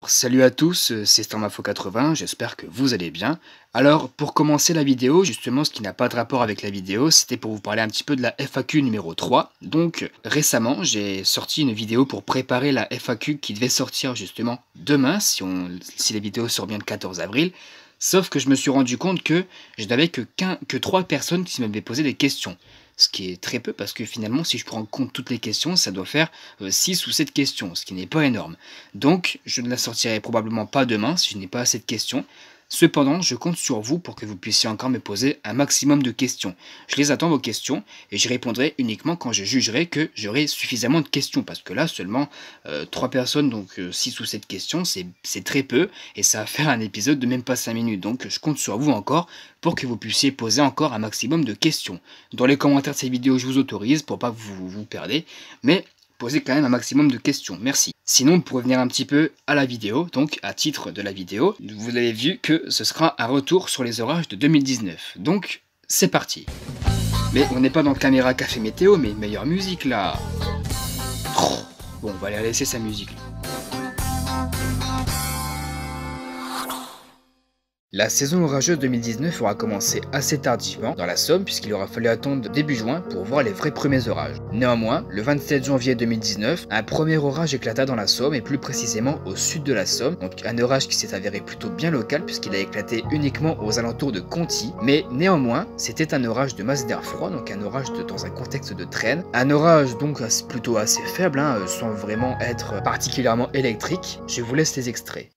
Salut à tous, c'est Starmafo80, j'espère que vous allez bien. Alors, pour commencer la vidéo, justement, ce qui n'a pas de rapport avec la vidéo, c'était pour vous parler un petit peu de la FAQ numéro 3. Donc, récemment, j'ai sorti une vidéo pour préparer la FAQ qui devait sortir justement demain, si les vidéos sortent bien le 14 avril. Sauf que je me suis rendu compte que je n'avais que 3 personnes qui m'avaient posé des questions. Ce qui est très peu parce que finalement, si je prends en compte toutes les questions, ça doit faire 6 ou 7 questions, ce qui n'est pas énorme. Donc, je ne la sortirai probablement pas demain si je n'ai pas assez de questions. Cependant, je compte sur vous pour que vous puissiez encore me poser un maximum de questions. Je les attends vos questions et j'y répondrai uniquement quand je jugerai que j'aurai suffisamment de questions. Parce que là, seulement 3 personnes, donc 6 ou 7 questions, c'est très peu et ça va faire un épisode de même pas 5 minutes. Donc je compte sur vous encore pour que vous puissiez poser encore un maximum de questions. Dans les commentaires de cette vidéo, je vous autorise pour pas que vous vous perdez. Mais posez quand même un maximum de questions, merci. Sinon, pour revenir un petit peu à la vidéo, donc à titre de la vidéo, vous avez vu que ce sera un retour sur les orages de 2019. Donc, c'est parti. Mais on n'est pas dans Caméra Café Météo, mais meilleure musique là. Bon, on va aller laisser sa musique. La saison orageuse 2019 aura commencé assez tardivement dans la Somme puisqu'il aura fallu attendre début juin pour voir les vrais premiers orages. Néanmoins, le 27 janvier 2019, un premier orage éclata dans la Somme et plus précisément au sud de la Somme, donc un orage qui s'est avéré plutôt bien local puisqu'il a éclaté uniquement aux alentours de Conty, mais néanmoins c'était un orage de masse d'air froid, donc un orage dans un contexte de traîne, un orage donc plutôt assez faible, sans vraiment être particulièrement électrique. Je vous laisse les extraits.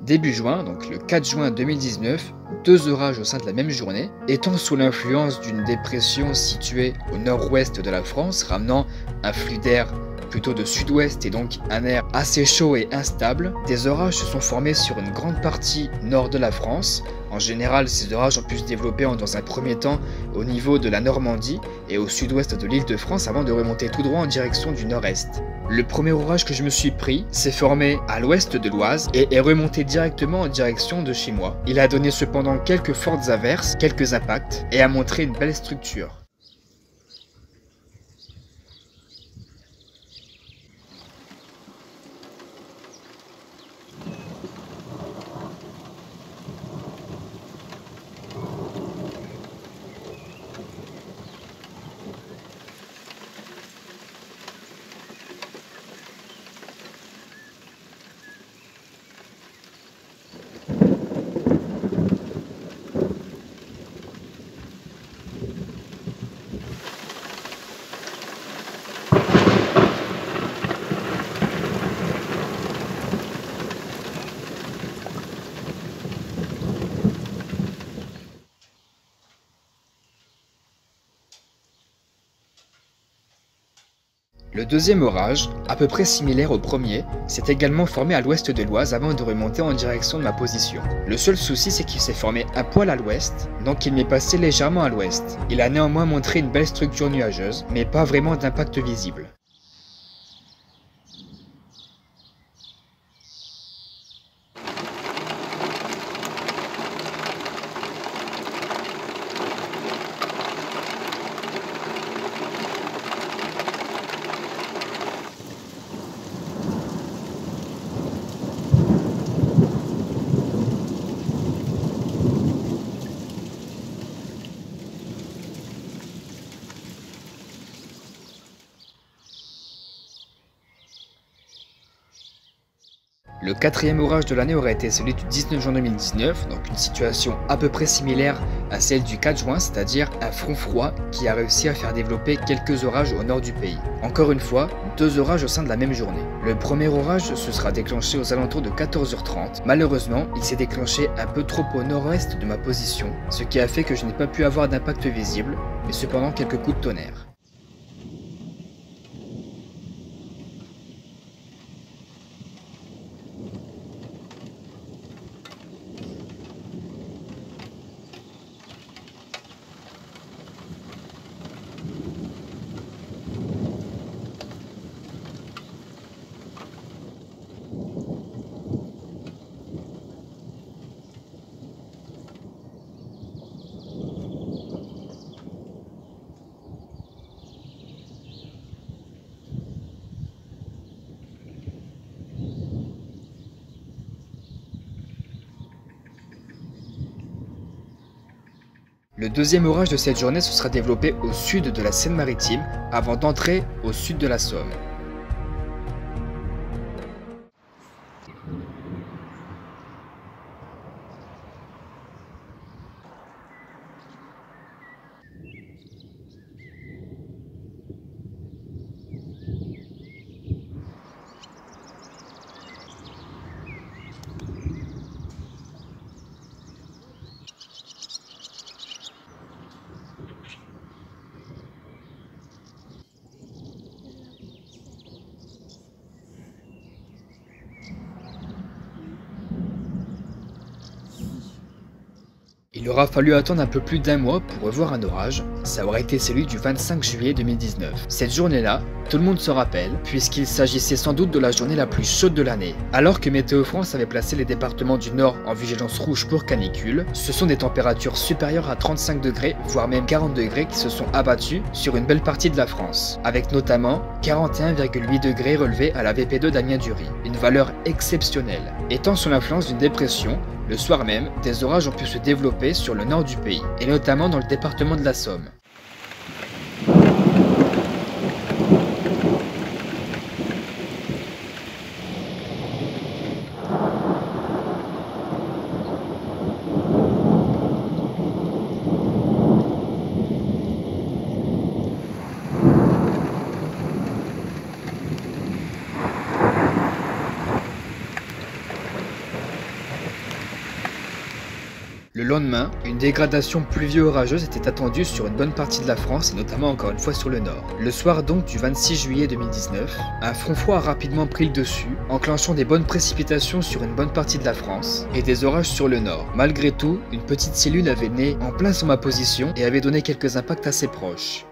Début juin, donc le 4 juin 2019, deux orages au sein de la même journée, étant sous l'influence d'une dépression située au nord-ouest de la France, ramenant un flux d'air plutôt de sud-ouest et donc un air assez chaud et instable, des orages se sont formés sur une grande partie nord de la France. En général, ces orages ont pu se développer dans un premier temps au niveau de la Normandie et au sud-ouest de l'île de France avant de remonter tout droit en direction du nord-est. Le premier orage que je me suis pris s'est formé à l'ouest de l'Oise et est remonté directement en direction de chez moi. Il a donné cependant quelques fortes averses, quelques impacts et a montré une belle structure. Le deuxième orage, à peu près similaire au premier, s'est également formé à l'ouest de l'Oise avant de remonter en direction de ma position. Le seul souci c'est qu'il s'est formé un poil à l'ouest, donc il m'est passé légèrement à l'ouest. Il a néanmoins montré une belle structure nuageuse, mais pas vraiment d'impact visible. Le quatrième orage de l'année aurait été celui du 19 juin 2019, donc une situation à peu près similaire à celle du 4 juin, c'est-à-dire un front froid qui a réussi à faire développer quelques orages au nord du pays. Encore une fois, 2 orages au sein de la même journée. Le premier orage se sera déclenché aux alentours de 14h30. Malheureusement, il s'est déclenché un peu trop au nord-ouest de ma position, ce qui a fait que je n'ai pas pu avoir d'impact visible, mais cependant quelques coups de tonnerre. Le deuxième orage de cette journée se sera développé au sud de la Seine-Maritime avant d'entrer au sud de la Somme. Il aura fallu attendre un peu plus d'1 mois pour revoir un orage, ça aurait été celui du 25 juillet 2019. Cette journée-là, tout le monde se rappelle, puisqu'il s'agissait sans doute de la journée la plus chaude de l'année. Alors que Météo France avait placé les départements du Nord en vigilance rouge pour canicule, ce sont des températures supérieures à 35 degrés, voire même 40 degrés qui se sont abattues sur une belle partie de la France, avec notamment 41,8 degrés relevés à la VP2 d'Amiens-Dury, une valeur exceptionnelle. Étant sous l'influence d'une dépression, le soir même, des orages ont pu se développer sur le nord du pays, et notamment dans le département de la Somme. Le lendemain, une dégradation pluvio-orageuse était attendue sur une bonne partie de la France et notamment encore une fois sur le nord. Le soir donc du 26 juillet 2019, un front froid a rapidement pris le dessus, enclenchant des bonnes précipitations sur une bonne partie de la France et des orages sur le nord. Malgré tout, une petite cellule avait né en plein sur ma position et avait donné quelques impacts assez proches.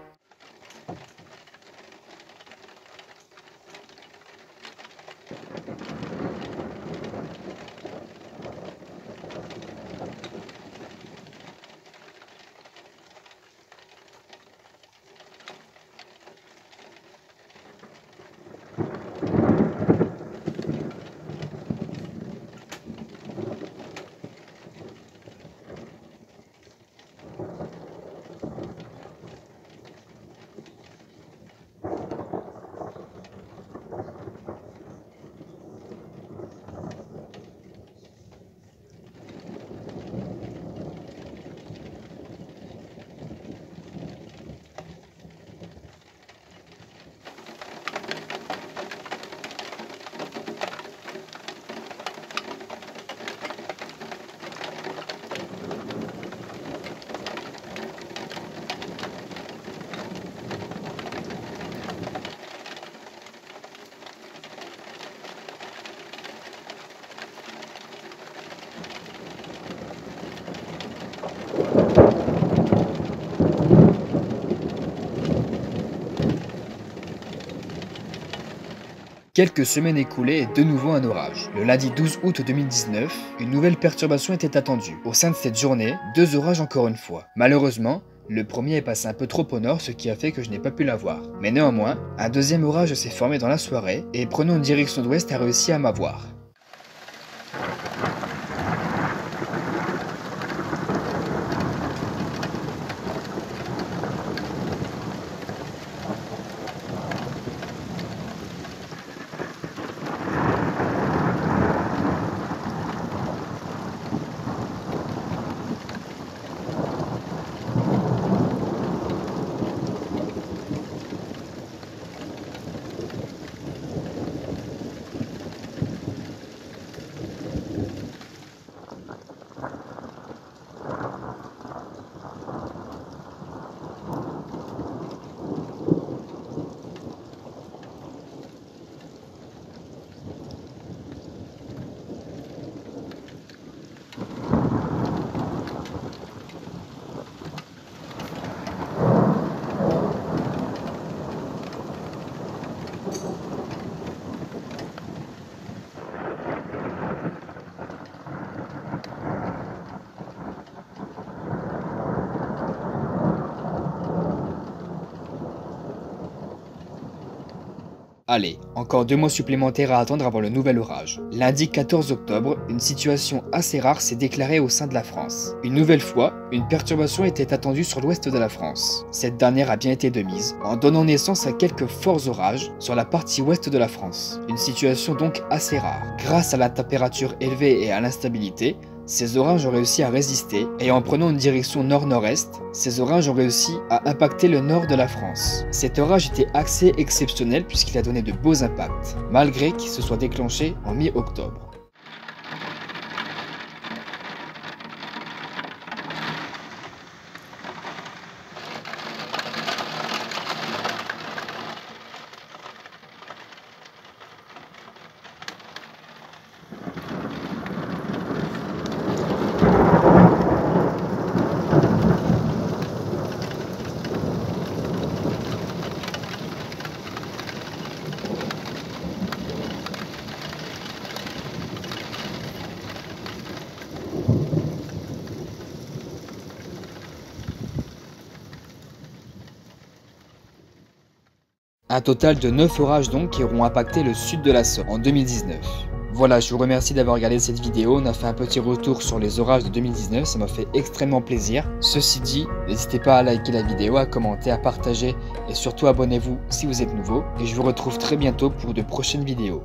Quelques semaines écoulées et de nouveau un orage. Le lundi 12 août 2019, une nouvelle perturbation était attendue. Au sein de cette journée, 2 orages encore une fois. Malheureusement, le premier est passé un peu trop au nord, ce qui a fait que je n'ai pas pu l'avoir. Mais néanmoins, un deuxième orage s'est formé dans la soirée et prenant une direction d'ouest a réussi à m'avoir. Allez, encore 2 mois supplémentaires à attendre avant le nouvel orage. Lundi 14 octobre, une situation assez rare s'est déclarée au sein de la France. Une nouvelle fois, une perturbation était attendue sur l'ouest de la France. Cette dernière a bien été de mise, en donnant naissance à quelques forts orages sur la partie ouest de la France. Une situation donc assez rare. Grâce à la température élevée et à l'instabilité, ces orages ont réussi à résister et en prenant une direction nord-nord-est, ces orages ont réussi à impacter le nord de la France. Cet orage était assez exceptionnel puisqu'il a donné de beaux impacts, malgré qu'il se soit déclenché en mi-octobre. Un total de 9 orages donc qui auront impacté le sud de la Somme en 2019. Voilà, je vous remercie d'avoir regardé cette vidéo, on a fait un petit retour sur les orages de 2019, ça m'a fait extrêmement plaisir. Ceci dit, n'hésitez pas à liker la vidéo, à commenter, à partager et surtout abonnez-vous si vous êtes nouveau. Et je vous retrouve très bientôt pour de prochaines vidéos.